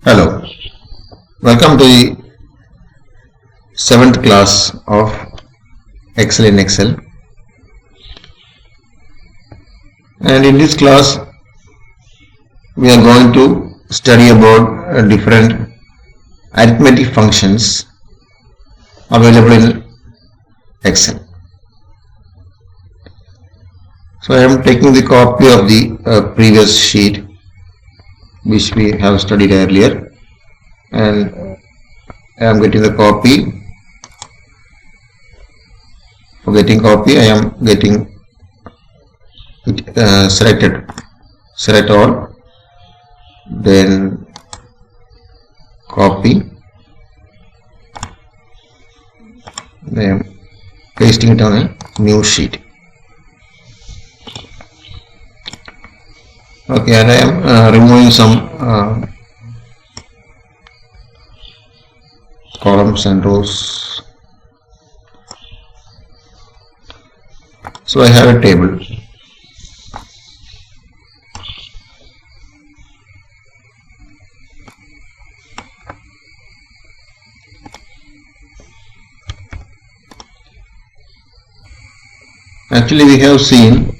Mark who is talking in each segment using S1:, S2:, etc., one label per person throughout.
S1: Hello, welcome to the 7th class of Excel in Excel. And in this class, we are going to study about different arithmetic functions available in Excel. So I am taking the copy of the previous sheet which we have studied earlier, and I am getting the copy. For getting copy, I am getting it selected. Select all, then copy, then pasting it on a new sheet. Okay, and I am removing some columns and rows. So I have a table. Actually, we have seen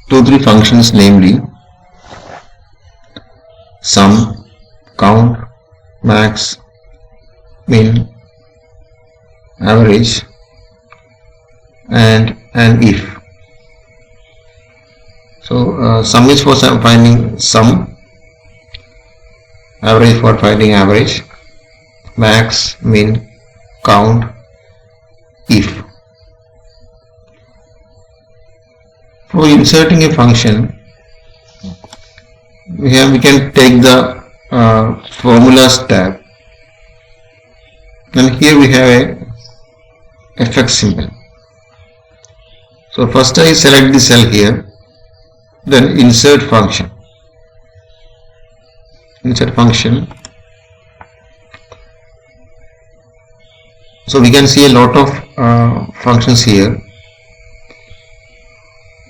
S1: 2-3 functions, namely sum, count, max, min, average, and if. So sum is for finding sum, average for finding average, max, min, count, if. For inserting a function, we can take the formulas tab, and here we have a FX symbol. So first I select the cell here, then insert function. Insert function. So we can see a lot of functions here.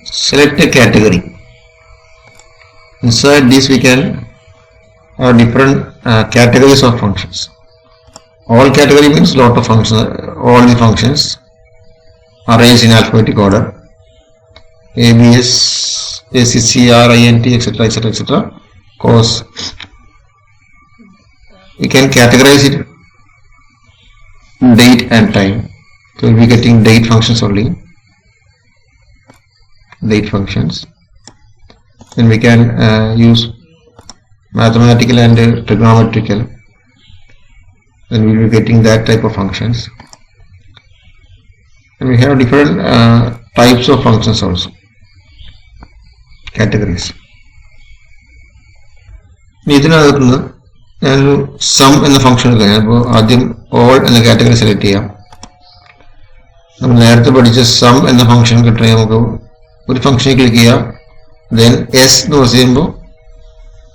S1: Select a category. Inside this we can have different categories of functions. All category means lot of functions, all the functions arranged in alphabetic order. A, B, S, A, C, C, R, I, N, T, etc., etc., etc. Cause we can categorize it date and time. So we'll be getting date functions only. Date functions. Then we can use mathematical and trigonometrical. Then we will be getting that type of functions. And we have different types of functions also. Categories. ഇതിനകത്തുനിന്ന് ഞാനൊരു some എന്ന function എടുക്കാം. അപ്പോൾ ആദ്യം all എന്ന category select ചെയ്യാം. നമ്മൾ നേരത്തെ പഠിച്ച സം എന്ന ഫംഗ്ഷൻ കിട്ടണമെങ്കിൽ നമുക്ക് ഒരു ഫംഗ്ഷനിൽ ക്ലിക്ക് ചെയ്യാം. ദെൻ എസ് എന്ന് പ്രസ് ചെയ്യുമ്പോൾ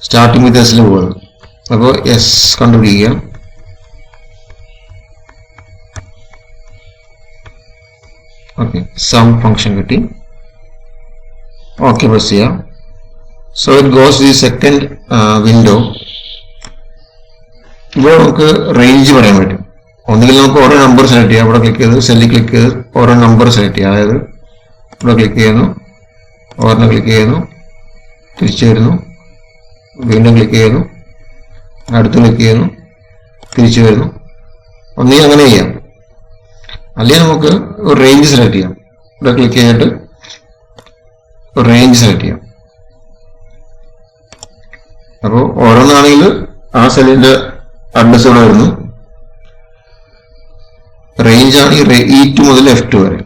S1: സ്റ്റാർട്ടിംഗ് വിത്ത് എസിൽ പോകുന്നത്. അപ്പോൾ എസ് കണ്ടുപിടിക്കുക. ഓക്കെ, സം ഫംഗ്ഷൻ കിട്ടി. ഓക്കെ പ്രസ് ചെയ്യാം. So it goes the second window. ഇവിടെ നമുക്ക് റേഞ്ച് പറയാൻ പറ്റും. ഒന്നുകിൽ നമുക്ക് ഓരോ നമ്പർ സെലക്ട് ചെയ്യാം. ഇവിടെ ക്ലിക്ക് ചെയ്ത് സെല്ലിൽ ക്ലിക്ക് ചെയ്ത് ഓരോ നമ്പർ സെലക്ട് ചെയ്യാം. അതായത് ഇവിടെ ക്ലിക്ക് ചെയ്യുന്നു, ഓരോന്ന് ക്ലിക്ക് ചെയ്യുന്നു, തിരിച്ചു വരുന്നു, വീണ്ടും ക്ലിക്ക് ചെയ്യുന്നു, അടുത്ത് ക്ലിക്ക് ചെയ്യുന്നു, തിരിച്ചു വരുന്നു. ഒന്നുകിൽ അങ്ങനെ ചെയ്യാം, അല്ലെങ്കിൽ നമുക്ക് ഒരു റേഞ്ച് സെലക്ട് ചെയ്യാം. ഇവിടെ ക്ലിക്ക് ചെയ്തിട്ട് ഒരു റേഞ്ച് സെലക്ട് ചെയ്യാം. അപ്പോൾ ഓരോന്നാണെങ്കിൽ ആ സെല്ലിന്റെ അഡ്രസ് ഇവിടെ വരുന്നു. റേഞ്ച് ആണ് E2 മുതൽ F2 വരെ.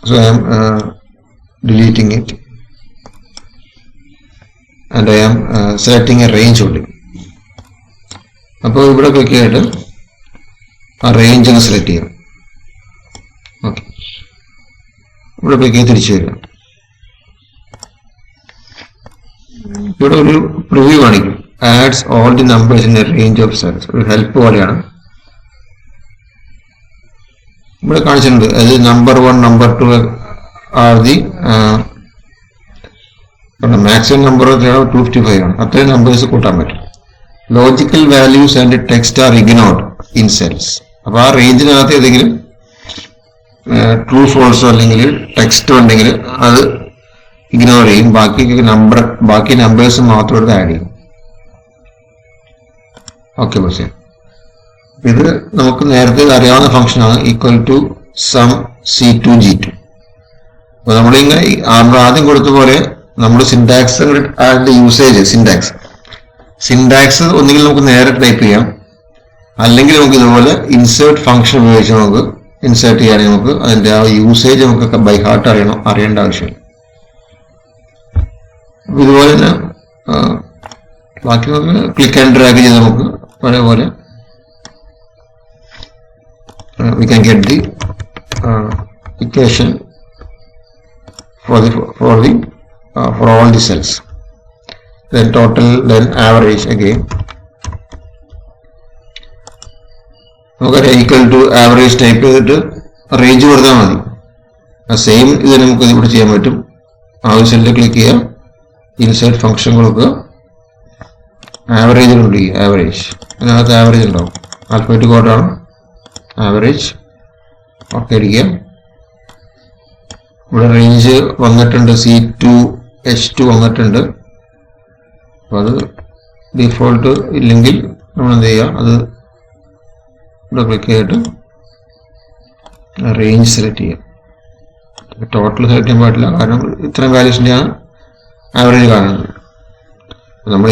S1: So I am deleting it, and I am selecting a range only. അപ്പോൾ ഇവിടെ ക്ലിക്ക് ചെയ്തിട്ട് ആ റേഞ്ച് ഒന്ന് സെലക്ട് ചെയ്യാം. ഓക്കെ, ഇവിടെ ക്ലിക്ക് ചെയ്ത് തിരിച്ചു വരിക. ഇവിടെ ഒരു പ്രിവ്യൂ കാണിക്കും. Adds all the numbers in a range of cells. ഒരു ഹെൽപ്പ് പോലെയാണ്. ഇവിടെ കാണിച്ചിട്ടുണ്ട്. അതായത് number 1, number 2 are the maximum number 255 ആണ്. അത്രയും നമ്പേഴ്സ് കൂട്ടാൻ പറ്റും. Logical values and text are ignored in cells. അപ്പൊ ആ റേഞ്ചിനകത്ത് ഏതെങ്കിലും ട്രൂ ഫോൾസോ അല്ലെങ്കിൽ ടെക്സ്റ്റോ ഉണ്ടെങ്കിൽ അത് ഇഗ്നോർ ചെയ്യും. ബാക്കി നമ്പേഴ്സ് മാത്രം എടുത്ത് ആഡ് ചെയ്യും. ഓക്കെ പക്ഷേ ഇത് നമുക്ക് നേരത്തെ അറിയാവുന്ന ഫംഗ്ഷനാണ് equal to some C2 G2. അപ്പൊ നമ്മളിങ്ങനെ ആദ്യം കൊടുത്ത പോലെ നമ്മൾ സിൻടാക്സ് അതിന്റെ യൂസേജ് സിൻടാക്സ് ഒന്നുകിൽ നമുക്ക് നേരെ ടൈപ്പ് ചെയ്യാം, അല്ലെങ്കിൽ നമുക്ക് ഇതുപോലെ ഇൻസേർട്ട് ഫംഗ്ഷൻ ഉപയോഗിച്ച് നമുക്ക് ഇൻസേർട്ട് ചെയ്യാണെങ്കിൽ നമുക്ക് അതിന്റെ ആ യൂസേജ് നമുക്ക് ബൈ ഹാർട്ട് അറിയേണ്ട ആവശ്യമില്ല. ഇതുപോലെ തന്നെ ബാക്കി നമുക്ക് ക്ലിക്ക് ആൻഡ് ഡ്രാഗ് ചെയ്ത് നമുക്ക് പഴയപോലെ we can get the equation for all the cells, then total, then average again. നമുക്ക് ഈക്വൽ ടു ആവറേജ് ടൈപ്പ് ചെയ്തിട്ട് റേഞ്ച് കൊടുത്താൽ മതി. ആ സെയിം ഇത് നമുക്ക് ഇവിടെ ചെയ്യാൻ പറ്റും. ആവശ്യമില്ല ക്ലിക്ക് ചെയ്യുക, ഇൻസേർട്ട് ഫംഗ്ഷൻ കൊടുക്കുക, ആവറേജ് കൊണ്ടുപോയി ആവറേജ്, അതിനകത്ത് ആവറേജ് ഉണ്ടാവും. ആൽഫബറ്റിക് കോഡാണ് ആവറേജ്. ഓക്കെ അടിക്കുക. ഇവിടെ റേഞ്ച് വന്നിട്ടുണ്ട്, C2 H2 വന്നിട്ടുണ്ട്. അപ്പോൾ അത് ഡിഫോൾട്ട് ഇല്ലെങ്കിൽ നമ്മൾ എന്ത് ചെയ്യുക, അത് ഇവിടെ ക്ലിക്ക് ചെയ്തിട്ട് റേഞ്ച് സെലക്ട് ചെയ്യുക. ടോട്ടൽ സെലക്ട് ചെയ്യാൻ പാടില്ല, കാരണം ഇത്രയും വാല്യൂസിൻ്റെയാണ് ആവറേജ് കാണുന്നത്. നമ്മൾ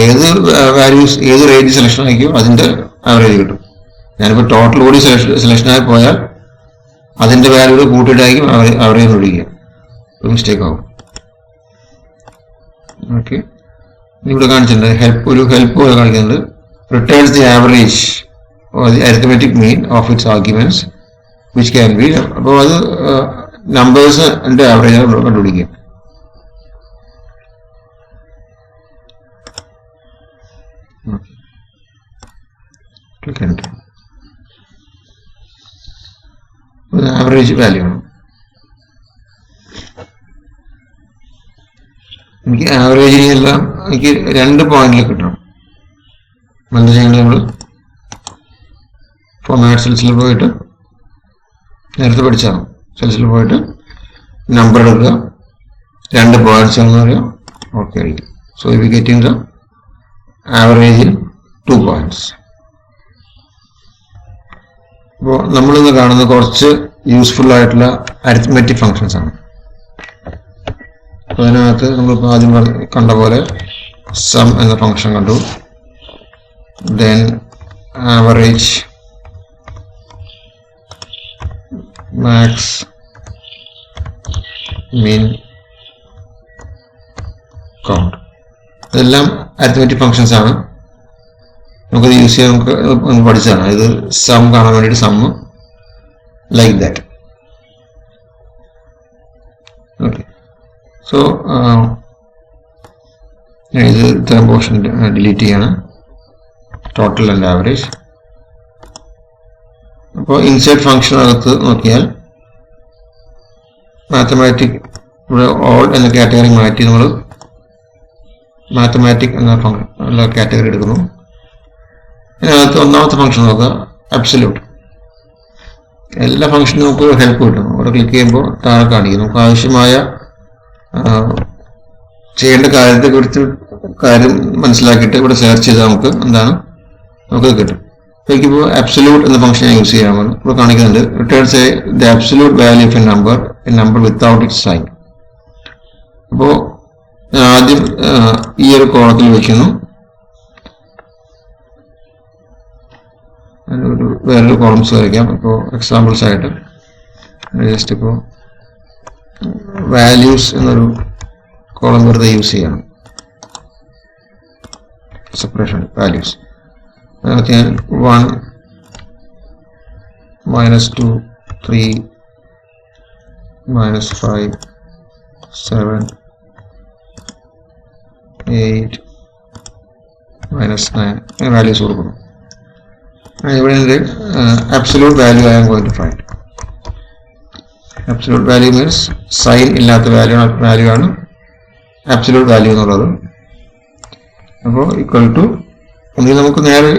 S1: ഏത് റേഞ്ച് സെലക്ഷൻ ആയിരിക്കും അതിൻ്റെ ആവറേജ് കിട്ടും. ഞാനിപ്പോൾ ടോട്ടൽ കൂടി സെലക്ഷനായി പോയാൽ അതിൻ്റെ വാല്യൂ കൂട്ടിയിട്ടായിരിക്കും ആവറേജ് വിളിക്കുക, മിസ്റ്റേക്ക് ആവും. ഓക്കെ, ഇവിടെ കാണിച്ചിട്ടുണ്ട് ഒരു ഹെൽപ്പ് പോലെ കാണിക്കുന്നുണ്ട്. Returns the average the arithmetic mean of its arguments which can be. അപ്പോൾ അത് നമ്പേഴ്സിന്റെ ആവറേജ് കണ്ടുപിടിക്കുക. ആവറേജ് വാല്യൂ ആണ്. എനിക്ക് ആവറേജിനെല്ലാം എനിക്ക് 2 പോയിന്റിൽ കിട്ടണം. എന്താ ചെയ്യേണ്ടത്, നമ്മൾ ഫോർമാറ്റ് സെൽസിൽ പോയിട്ട് നേരത്തെ പഠിച്ചാണ്, സെൽസിൽ പോയിട്ട് നമ്പർ എടുക്കുക, 2 പോയിന്റ്സ് ആണെന്ന് പറയാം. ഓക്കെ ആയിരിക്കും. So we getting the average in 2 points. അപ്പോൾ നമ്മളിന്ന് കാണുന്ന കുറച്ച് യൂസ്ഫുൾ ആയിട്ടുള്ള അരിത്മെറ്റിക് ഫങ്ഷൻസ് ആണ്. അതിനകത്ത് നമ്മളിപ്പോൾ ആദ്യം കണ്ട പോലെ സം എന്ന ഫംഗ്ഷൻ കണ്ടു, ദെൻ ആവറേജ്, മാക്സ്, മീൻ, കൗണ്ട്. ഇതെല്ലാം അരിത്മെറ്റിക് ഫങ്ഷൻസ് ആണ്. നമുക്കത് യൂസ് ചെയ്യാൻ നമുക്ക് പഠിച്ചതാണ്. ഇത് സം കാണാൻ വേണ്ടിയിട്ട് sum like that. Okay, so ഇത് ഇത്തരം പോർഷൻ ഡിലീറ്റ് ചെയ്യാണ്, ടോട്ടൽ ആൻഡ് ആവറേജ്. അപ്പോൾ ഇൻസേർട്ട് ഫംഗ്ഷനകത്ത് നോക്കിയാൽ മാത്തമാറ്റിക്, ഇവിടെ ഓൾ എന്ന കാറ്റഗറി മാറ്റി നമ്മൾ മാത്തമാറ്റിക് എന്ന കാറ്റഗറി എടുക്കുന്നു. ഇതിനകത്ത് ഒന്നാമത്തെ ഫംഗ്ഷൻ നോക്കുക, അബ്സല്യൂട്ട്. എല്ലാ ഫംഗ്ഷനും നമുക്ക് ഹെൽപ്പ് കിട്ടും. അവിടെ ക്ലിക്ക് ചെയ്യുമ്പോൾ താഴെ കാണിക്കും. നമുക്ക് ആവശ്യമായ ചെയ്യേണ്ട കാര്യത്തെക്കുറിച്ച് കാര്യം മനസ്സിലാക്കിയിട്ട് ഇവിടെ സെർച്ച് ചെയ്താൽ നമുക്ക് നമുക്ക് കിട്ടും. ഇപ്പോൾ അബ്സല്യൂട്ട് എന്ന ഫംഗ്ഷൻ യൂസ് ചെയ്യാമെന്ന് ഇവിടെ കാണിക്കുന്നുണ്ട്. Returns the absolute value of a number without its sign. അപ്പോൾ ഞാൻ ആദ്യം ഈ ഒരു കോളത്തിൽ വയ്ക്കുന്നു, വേറൊരു കോളംസ് വരയ്ക്കാം. ഇപ്പോൾ എക്സാമ്പിൾസ് ആയിട്ട് ജസ്റ്റ് ഇപ്പോൾ വാല്യൂസ് എന്നൊരു കോളം വെറുതെ യൂസ് ചെയ്യണം. സെപ്പറേഷൻ വാല്യൂസ് അതിനകത്ത് ഞാൻ 1, -2, 3, -5, 7, 8, -9 വാല്യൂസ് കൊടുക്കുന്നു. ഇവിടെ absolute value I am going to find. Absolute value means sign ഇല്ലാത്ത വാല്യൂ ആണ്. ആബ്സല്യൂട്ട് വാല്യൂ എന്നുള്ളത്. അപ്പോൾ ഈക്വൽ ടു ഒന്നുകിൽ നമുക്ക് നേരെ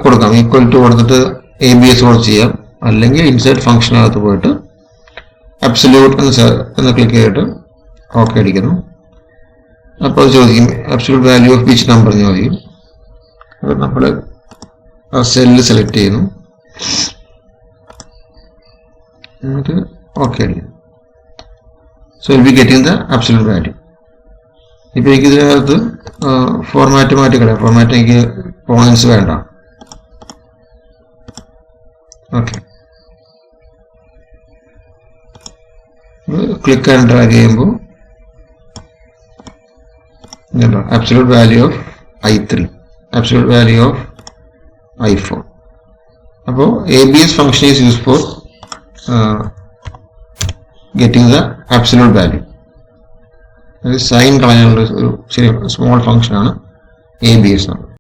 S1: കൊടുക്കാം, ഈക്വൽ ടു കൊടുത്തിട്ട് ABS കൂടെ ചെയ്യാം, അല്ലെങ്കിൽ ഇൻസൈഡ് ഫംഗ്ഷനകത്ത് പോയിട്ട് അബ്സല്യൂട്ട് എന്ന് ക്ലിക്ക് ചെയ്തിട്ട് ഓക്കെ അടിക്കുന്നു. അപ്പോൾ അത് ചോദിക്കും absolute value of which number എന്ന് ചോദിക്കും. അപ്പോൾ നമ്മൾ ആ സെല്ല് സെലക്ട് ചെയ്യുന്നു, എന്നിട്ട് ഓക്കെ അടിക്കുന്നു. So will be getting the absolute value. ഇപ്പം എനിക്ക് ഇതിനകത്ത് ഫോർമാറ്റ് മാറ്റിക്കളയാം. ഫോർമാറ്റ് എനിക്ക് പോയിന്റ്സ് വേണ്ട. ഓക്കെ, ക്ലിക്ക് ആൻഡ് ഡ്രാഗ് ചെയ്യുമ്പോൾ absolute value of I3, absolute value of I4. അപ്പോൾ ABS function is used for getting the absolute value. Sign കളയാനുള്ള ഒരു ചെറിയ സ്മോൾ ഫംഗ്ഷൻ ആണ് ABS.